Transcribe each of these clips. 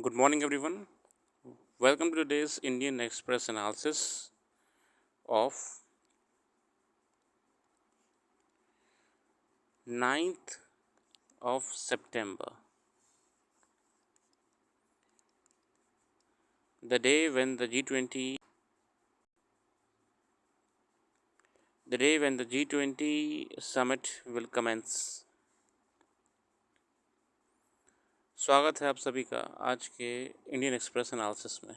Good morning, everyone. Welcome to today's Indian Express analysis of 9th of September, the day when the G20 summit will commence. स्वागत है आप सभी का आज के इंडियन एक्सप्रेस एनालिसिस में।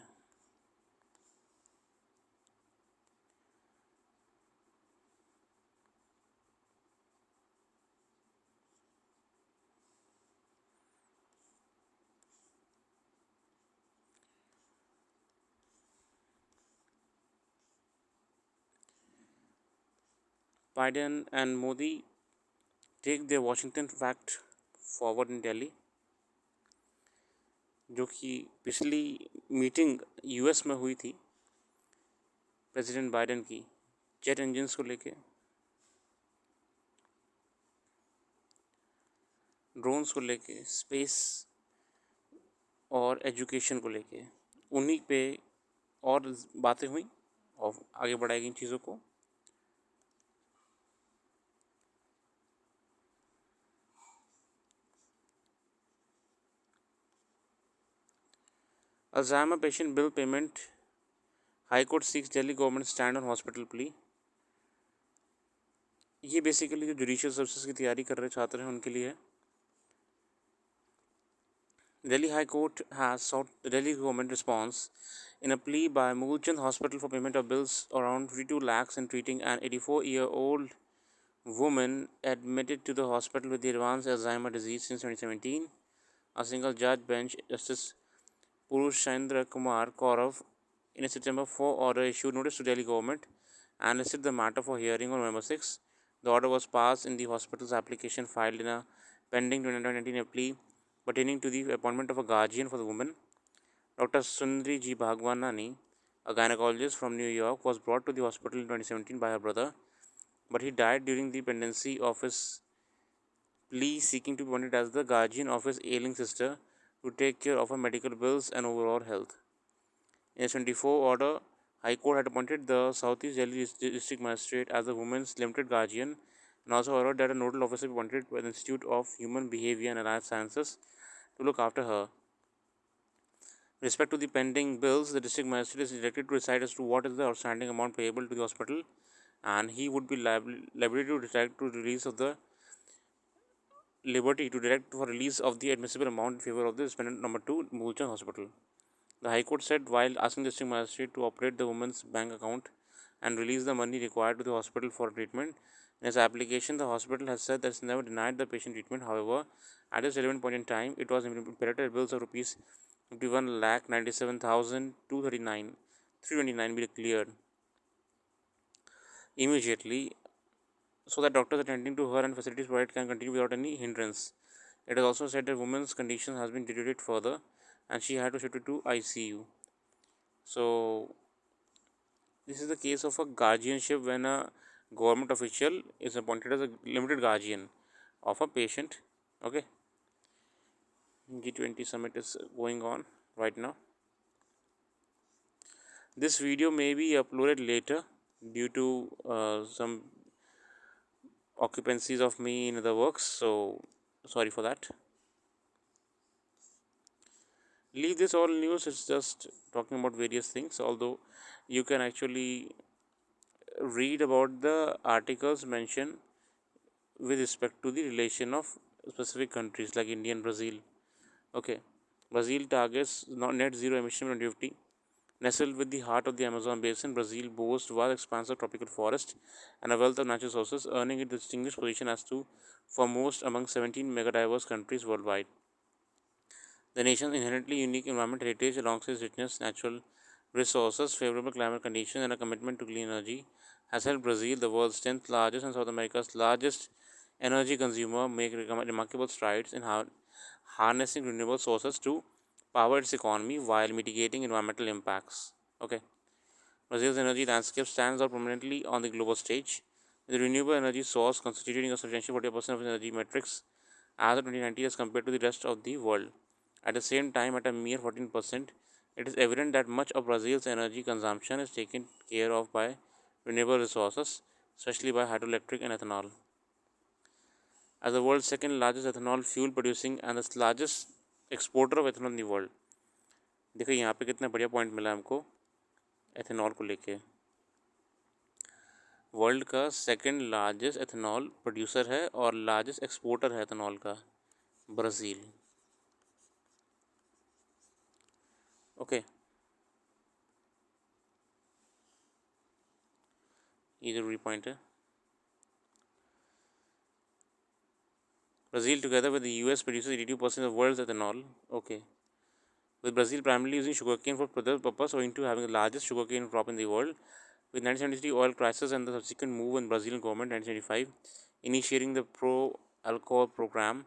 Biden and Modi take their Washington fact forward in Delhi, जो कि पिछली मीटिंग यूएस में हुई थी प्रेसिडेंट बाइडेन की जेट इंजन्स को लेके, ड्रोन्स को लेके, स्पेस और एजुकेशन को लेके, उन्हीं पे और बातें हुई और आगे बढ़ाई गई चीज़ों को। Alzheimer patient bill payment, high court seeks Delhi government stand on hospital plea. ये बेसिकली जो जुडिशियल सर्विसेज की तैयारी कर रहे छात्र हैं उनके लिए है। Delhi High Court has sought the Delhi government response in a plea by Moolchand Hospital for payment of bills around 52 lakhs in treating an 84-year-old woman admitted to the hospital with the advanced Alzheimer disease since 2017. A single judge bench, Justice Purushendra Kumar Kaurav, in a September 4 order issued notice to Delhi government and listed the matter for hearing on November 6. The order was passed in the hospital's application filed in a pending 2019 plea pertaining to the appointment of a guardian for the woman. Dr. Sundri G. Bhagwanani, a gynecologist from New York, was brought to the hospital in 2017 by her brother, but he died during the pendency of his plea, seeking to be appointed as the guardian of his ailing sister to take care of her medical bills and overall health. In a 24 order, High Court had appointed the Southeast Delhi District Magistrate as the woman's limited guardian and also ordered that a nodal officer be appointed by the Institute of Human Behavior and Allied Sciences to look after her. With respect to the pending bills, the district magistrate is directed to decide as to what is the outstanding amount payable to the hospital, and he would be liable to direct to release of the liberty to direct for release of the admissible amount in favor of the respondent number 2, Moolchand Hospital. The High Court said while asking the district magistrate to operate the woman's bank account and release the money required to the hospital for treatment. In its application, the hospital has said that it's never denied the patient treatment. However, at this relevant point in time, it was imperative bills of rupees 51,97,239 be cleared immediately so that doctors attending to her and facilities provided can continue without any hindrance. It is also said that woman's condition has been deteriorated further and she had to shift to ICU. So, this is the case of a guardianship when a government official is appointed as a limited guardian of a patient. Okay, G20 summit is going on right now. This video may be uploaded later due to some occupancies of me in other works, so sorry for that. Leave this all news, it's just talking about various things, although you can actually read about the articles mentioned with respect to the relation of specific countries like India and Brazil. Okay, Brazil targets net zero emission by 2050. Nestled with the heart of the Amazon basin, Brazil boasts vast expanse of tropical forest and a wealth of natural resources, earning it the distinguished position as to foremost among 17 megadiverse countries worldwide. The nation's inherently unique environment heritage, alongside its richness, natural resources, favorable climate conditions, and a commitment to clean energy, has helped Brazil, the world's 10th largest and South America's largest energy consumer, make remarkable strides in harnessing renewable sources to power its economy while mitigating environmental impacts. Okay, Brazil's energy landscape stands out prominently on the global stage, with the renewable energy source constituting a substantial 40% of its energy metrics as of 2019 as compared to the rest of the world. At the same time, at a mere 14%, it is evident that much of Brazil's energy consumption is taken care of by renewable resources, especially by hydroelectric and ethanol. As the world's second largest ethanol fuel producing and the largest exporter of ethanol in the world, देखो यहाँ पे कितना बढ़िया point मिला हमको ethanol को लेके। World का सेकंड लार्जेस्ट एथेनॉल प्रोड्यूसर है और लार्जेस्ट एक्सपोर्टर है एथेनॉल का ब्राज़ील। ओके, ये जरूरी पॉइंट है। Brazil, together with the US, produces 82% of the world's ethanol. Okay, with Brazil primarily using sugarcane for further purpose, owing to having the largest sugarcane crop in the world. With 1973 oil crisis and the subsequent move in Brazilian government 1975 initiating the pro-alcohol program,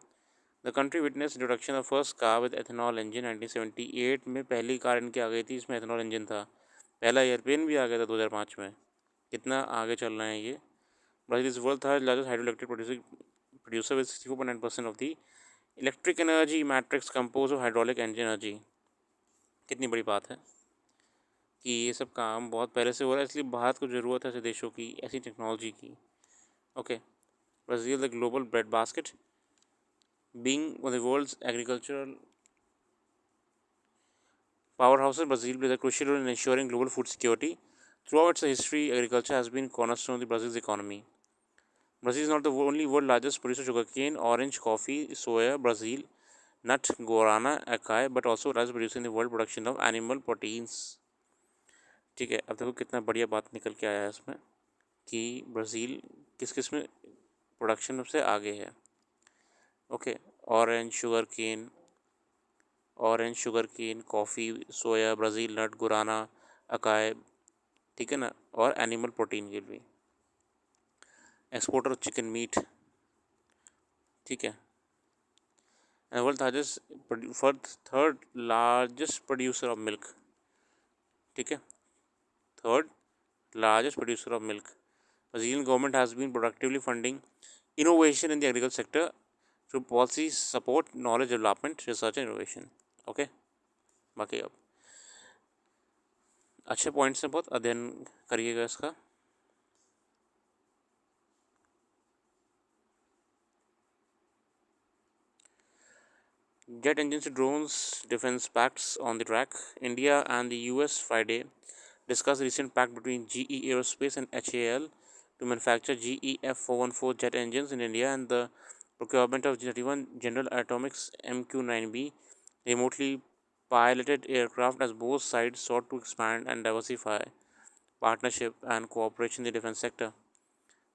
the country witnessed introduction of first car with ethanol engine 1978 में पहली car इनकी आ गई थी, इसमें ethanol engine था। पहला airplane भी आ गया था 2005 में। कितना आगे चल रहे हैं ये। Brazil is world third largest hydroelectric producer with 64.9% of the electric energy matrix composed of hydraulic engine energy। कितनी बड़ी बात है कि ये सब काम बहुत पहले से हो रहा है, इसलिए भारत को ज़रूरत है ऐसे देशों की, ऐसी टेक्नोलॉजी की। Okay, Brazil, the global bread basket, being one of the world's agricultural powerhouses, Brazil plays a crucial role in ensuring global food security. Throughout its history, agriculture has been cornerstone of the Brazil's economy. Brazil is not the only world largest producer of sugarcane, orange, coffee, soya, Brazil, nut, guarana, acai, but also largest producer in the world production of animal proteins। ठीक है, अब देखो कितना बढ़िया बात निकल के आया है इसमें कि ब्राज़ील किस किस में प्रोडक्शन सबसे आगे है। Okay, orange sugar cane, coffee, soya, Brazil nut, guarana, acai, ठीक है ना, और एनिमल प्रोटीन के भी एक्सपोर्टर चिकन मीट। ठीक है, and world third largest producer of milk. ठीक है, third largest producer of milk. Brazilian government has been productively funding innovation in the agriculture sector through policy support, knowledge development, research and innovation. Okay, बाकी अब अच्छे points हैं, बहुत अध्ययन करिएगा इसका। Jet engines to drones defense pacts on the track. India and the US Friday discussed the recent pact between GE Aerospace and HAL to manufacture GEF 414 jet engines in India and the procurement of 31 General Atomics MQ-9B remotely piloted aircraft as both sides sought to expand and diversify partnership and cooperation in the defense sector.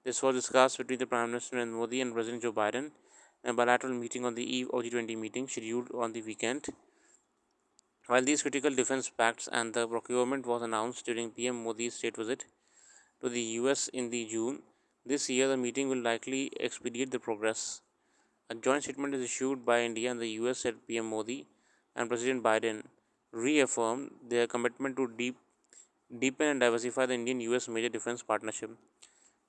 This was discussed between the Prime Minister Narendra Modi and President Joe Biden in a bilateral meeting on the eve of G20 meeting scheduled on the weekend. While these critical defense pacts and the procurement was announced during PM Modi's state visit to the US in the June this year, the meeting will likely expedite the progress. A joint statement is issued by India and the US, said PM Modi, and President Biden reaffirmed their commitment to deepen and diversify the Indian-US major defense partnership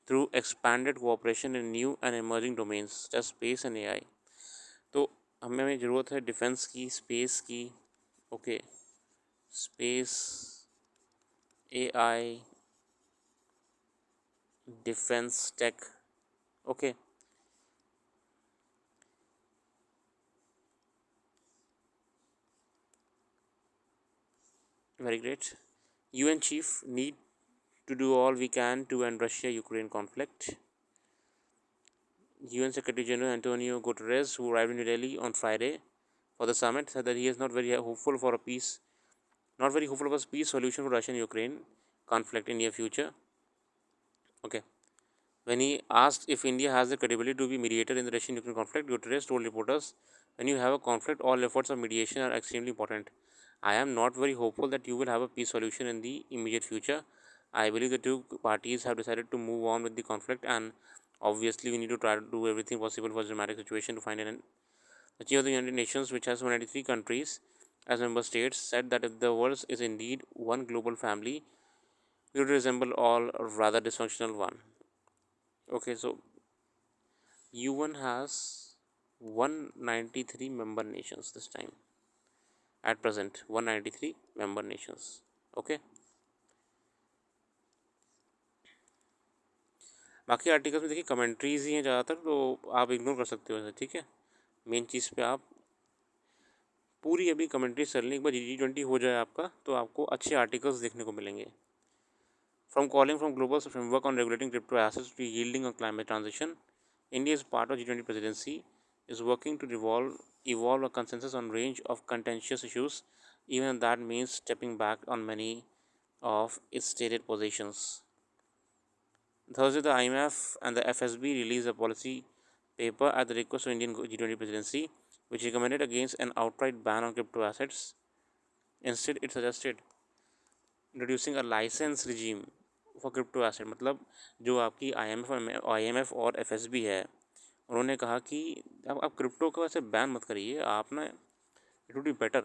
through expanded cooperation in new and emerging domains such as space and AI। तो हमें ज़रूरत है defence की, space की। Okay, space, AI, defence tech. Okay, very great। UN chief need to do all we can to end Russia-Ukraine conflict। UN Secretary General Antonio Guterres, who arrived in New Delhi on Friday for the summit, said that he is not very hopeful for a peace solution for Russia and Ukraine conflict in near future. Okay. When he asked if India has the credibility to be mediator in the Russian-Ukraine conflict, Guterres told reporters, "When you have a conflict, all efforts of mediation are extremely important. I am not very hopeful that you will have a peace solution in the immediate future. I believe the two parties have decided to move on with the conflict, and obviously we need to try to do everything possible for this dramatic situation to find an end." The chief of the United Nations, which has 193 countries as member states, said that if the world is indeed one global family, it would resemble all a rather dysfunctional one. Okay, so UN has 193 member nations this time. at present 193 member nations. Okay, बाकी articles में देखिए commentaries ही हैं ज़्यादातर, तो आप ignore कर सकते हो इसे, ठीक है। मेन चीज़ पे आप पूरी अभी कमेंट्रीज चल रही, एक बार G20 हो जाए आपका तो आपको अच्छे आर्टिकल्स देखने को मिलेंगे। From calling from global framework on regulating crypto assets to yielding on climate transition, India is part of G20 presidency is working to evolve a consensus on range of contentious issues, even if that means stepping back on many of its stated positions. Thursday, the IMF and the FSB released a policy paper at the request of Indian G20 presidency, which recommended against an outright ban on crypto assets. Instead, it suggested introducing a licence regime for crypto asset, मतलब जो आपकी I M F और F S B है, उन्होंने कहा कि अब आप क्रिप्टो को वैसे बैन मत करिए, आप ना इट वुड बी बेटर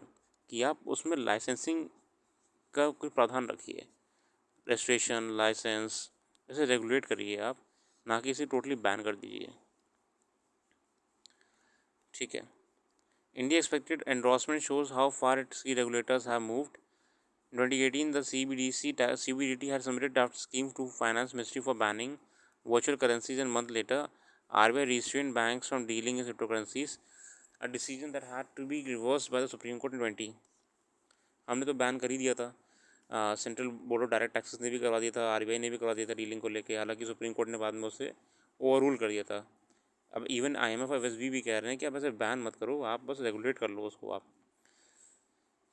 कि आप उसमें लाइसेंसिंग का कोई प्रावधान रखिए, रजिस्ट्रेशन लाइसेंस ऐसे रेगुलेट करिए आप, ना कि इसे टोटली बैन कर दीजिए, ठीक है। India expected endorsement shows how far its key regulators have moved. In 2018, the CBDT had submitted draft scheme to Finance Ministry for banning virtual currencies, and a month later, RBI restrained banks from dealing in cryptocurrencies, a decision that had to be reversed by the Supreme Court in 20. हमने तो ban कर ही दिया था, central board of direct taxes ने भी करवा दिया था, आरबीआई ने भी करवा दिया था डीलिंग को लेके, हालांकि सुप्रीम कोर्ट ने बाद में उसे ओवर रूल कर दिया था। अब इवन आईएमएफ और एफएसबी भी कह रहे हैं कि आप ऐसे बैन मत करो, आप बस रेगुलेट कर लो उसको आप,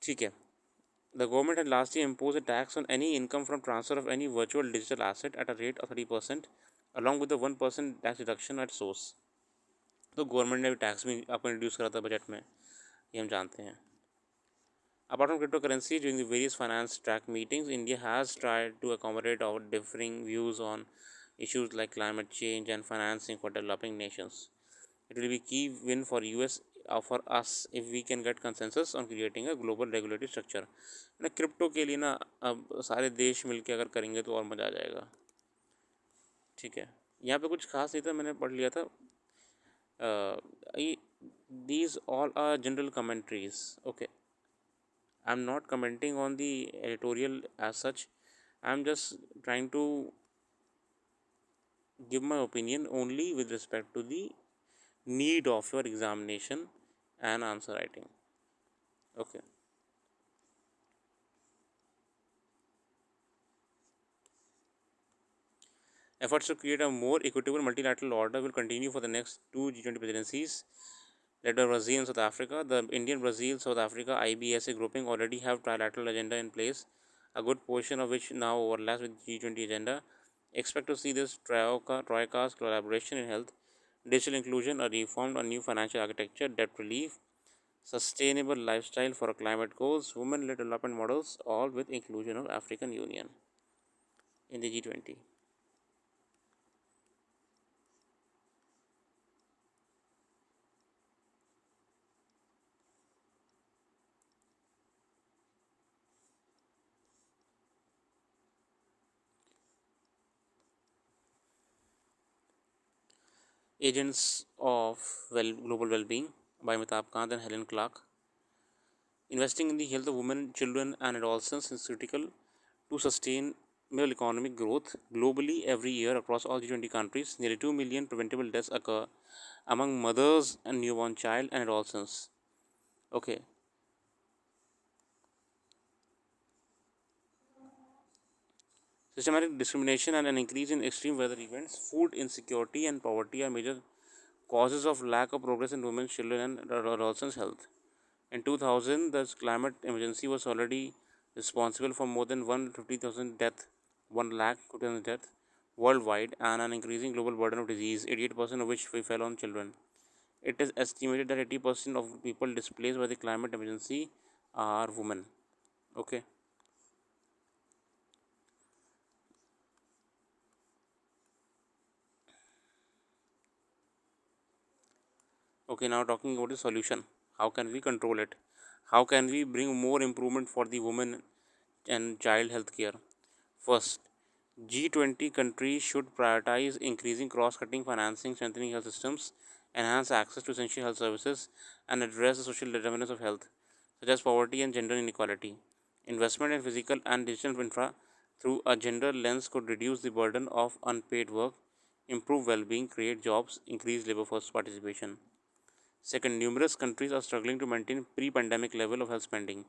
ठीक है। The government had last year imposed a tax on any income from transfer of any virtual digital asset at a rate of 30%, along with the 1% tax deduction at source. तो गवर्नमेंट ने भी tax भी आपको introduce करा था budget में, ये हम जानते हैं। Apart from cryptocurrency, during the various finance track meetings, India has tried to accommodate our differing views on issues like climate change and financing for developing nations. It will be key win for US for us if we can get consensus on creating a global regulatory structure. ना crypto के लिए ना अब सारे देश मिलके अगर करेंगे तो और मज़ा आ जाएगा, ठीक है। यहाँ पे कुछ खास नहीं था, मैंने पढ़ लिया था, these all are general commentaries. Okay, I'm not commenting on the editorial as such, I'm just trying to give my opinion only with respect to the need of your examination and answer writing. Okay, efforts to create a more equitable multilateral order will continue for the next two G20 presidencies, led by Brazil and South Africa. The Indian Brazil South Africa IBSA grouping already have trilateral agenda in place, a good portion of which now overlaps with G20 agenda. Expect to see this troika's collaboration in health, digital inclusion, a reformed or new financial architecture, debt relief, sustainable lifestyle for climate goals, women-led development models, all with inclusion of African Union in the G20. Agents of Global Wellbeing by Amitabh Kant and Helen Clark. Investing in the health of women, children, and adolescents is critical to sustainable economic growth. Globally, every year across all G20 countries, nearly 2 million preventable deaths occur among mothers and newborn child and adolescents. Okay. Systematic discrimination and an increase in extreme weather events, food insecurity, and poverty are major causes of lack of progress in women's, children, and adolescents' health. In 2000, the climate emergency was already responsible for more than 150,000 deaths, 1 lakh 50,000 deaths worldwide, and an increasing global burden of disease, 88% of which fell on children. It is estimated that 80% of people displaced by the climate emergency are women. Okay. Okay, now talking about the solution. How can we control it? How can we bring more improvement for the women and child health care? First, G20 countries should prioritize increasing cross cutting financing, strengthening health systems, enhance access to essential health services, and address the social determinants of health, such as poverty and gender inequality. Investment in physical and digital infra through a gender lens could reduce the burden of unpaid work, improve well being, create jobs, increase labor force participation. Second, numerous countries are struggling to maintain pre pandemic level of health spending,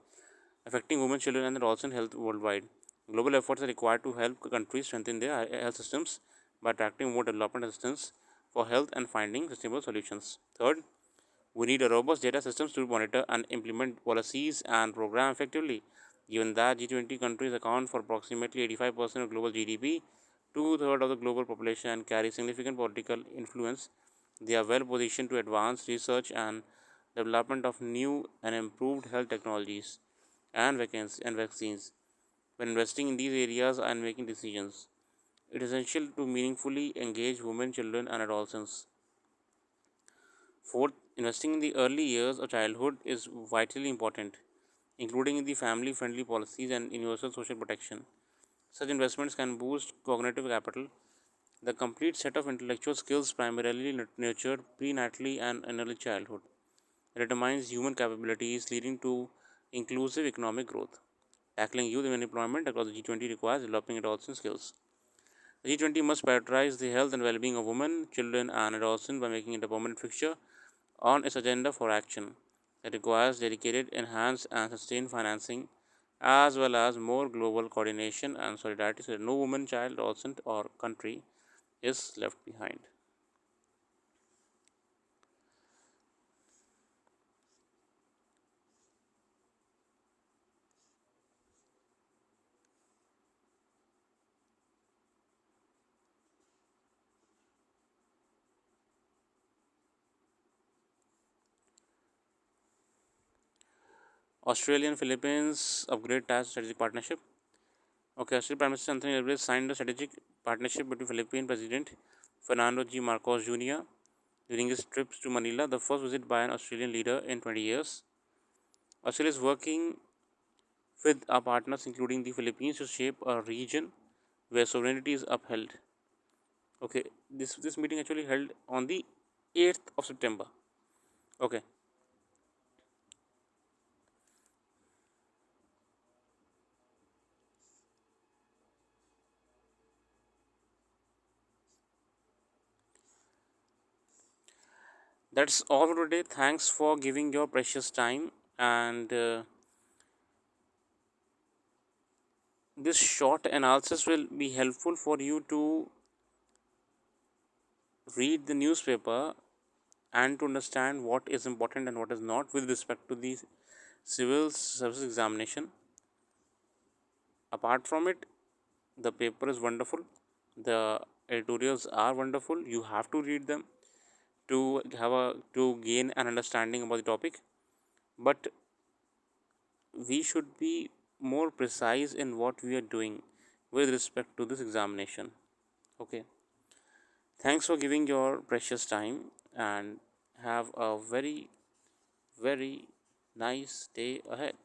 affecting women, children, and adolescent health worldwide. Global efforts are required to help countries strengthen their health systems by attracting more development assistance for health and finding sustainable solutions. Third, we need a robust data systems to monitor and implement policies and program effectively. Given that G20 countries account for approximately 85% of global GDP, two-thirds of the global population, and carry significant political influence, they are well positioned to advance research and development of new and improved health technologies and vaccines. When investing in these areas and making decisions, it is essential to meaningfully engage women, children, and adolescents. Fourth, investing in the early years of childhood is vitally important, including in the family friendly policies and universal social protection. Such investments can boost cognitive capital, the complete set of intellectual skills primarily nurtured prenatally and in early childhood. It determines human capabilities leading to inclusive economic growth. Tackling youth unemployment across the G20 requires developing adolescent skills. The G20 must prioritize the health and well being of women, children, and adolescents by making it a permanent fixture on its agenda for action. It requires dedicated, enhanced, and sustained financing, as well as more global coordination and solidarity so that no woman, child, adolescent, or country is left behind. Australia and Philippines upgrade ties strategic partnership. Okay, Australian Prime Minister Anthony Albanese signed a strategic partnership between Philippine President Fernando G. Marcos Jr. during his trips to Manila, the first visit by an Australian leader in 20 years. Australia is working with our partners, including the Philippines, to shape a region where sovereignty is upheld. Okay, this meeting actually held on the 8th of September. Okay, that's all for today. Thanks for giving your precious time, and this short analysis will be helpful for you to read the newspaper and to understand what is important and what is not with respect to the civil service examination. Apart from it, the paper is wonderful, the editorials are wonderful, you have to read them to to gain an understanding about the topic, but we should be more precise in what we are doing with respect to this examination. Okay, thanks for giving your precious time, and have a very nice day ahead.